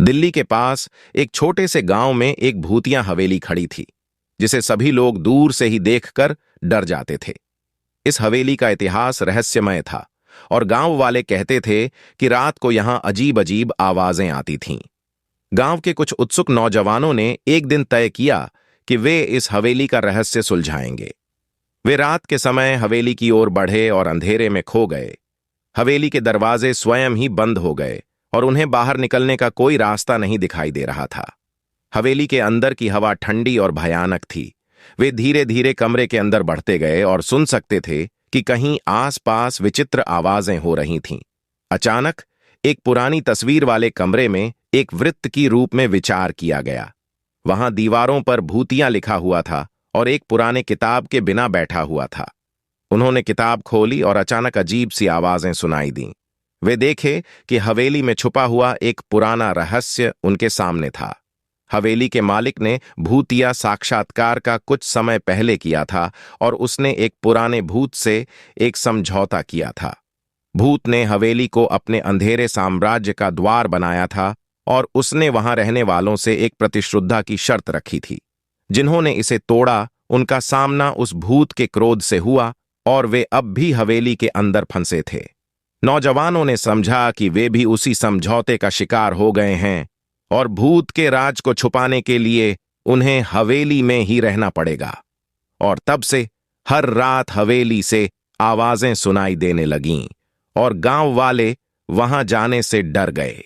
दिल्ली के पास एक छोटे से गांव में एक भूतिया हवेली खड़ी थी, जिसे सभी लोग दूर से ही देखकर डर जाते थे। इस हवेली का इतिहास रहस्यमय था और गांव वाले कहते थे कि रात को यहां अजीब अजीब आवाजें आती थीं। गांव के कुछ उत्सुक नौजवानों ने एक दिन तय किया कि वे इस हवेली का रहस्य सुलझाएंगे। वे रात के समय हवेली की ओर बढ़े और अंधेरे में खो गए। हवेली के दरवाजे स्वयं ही बंद हो गए और उन्हें बाहर निकलने का कोई रास्ता नहीं दिखाई दे रहा था। हवेली के अंदर की हवा ठंडी और भयानक थी। वे धीरे धीरे कमरे के अंदर बढ़ते गए और सुन सकते थे कि कहीं आसपास विचित्र आवाजें हो रही थीं। अचानक एक पुरानी तस्वीर वाले कमरे में एक वृत्त की रूप में विचार किया गया। वहां दीवारों पर भूतिया लिखा हुआ था और एक पुराने किताब के बिना बैठा हुआ था। उन्होंने किताब खोली और अचानक अजीब सी आवाजें सुनाई दीं। वे देखे कि हवेली में छुपा हुआ एक पुराना रहस्य उनके सामने था। हवेली के मालिक ने भूतिया साक्षात्कार का कुछ समय पहले किया था और उसने एक पुराने भूत से एक समझौता किया था। भूत ने हवेली को अपने अंधेरे साम्राज्य का द्वार बनाया था और उसने वहां रहने वालों से एक प्रतिश्रुद्धा की शर्त रखी थी। जिन्होंने इसे तोड़ा, उनका सामना उस भूत के क्रोध से हुआ और वे अब भी हवेली के अंदर फंसे थे। नौजवानों ने समझा कि वे भी उसी समझौते का शिकार हो गए हैं और भूत के राज को छुपाने के लिए उन्हें हवेली में ही रहना पड़ेगा। और तब से हर रात हवेली से आवाजें सुनाई देने लगीं और गांव वाले वहां जाने से डर गए।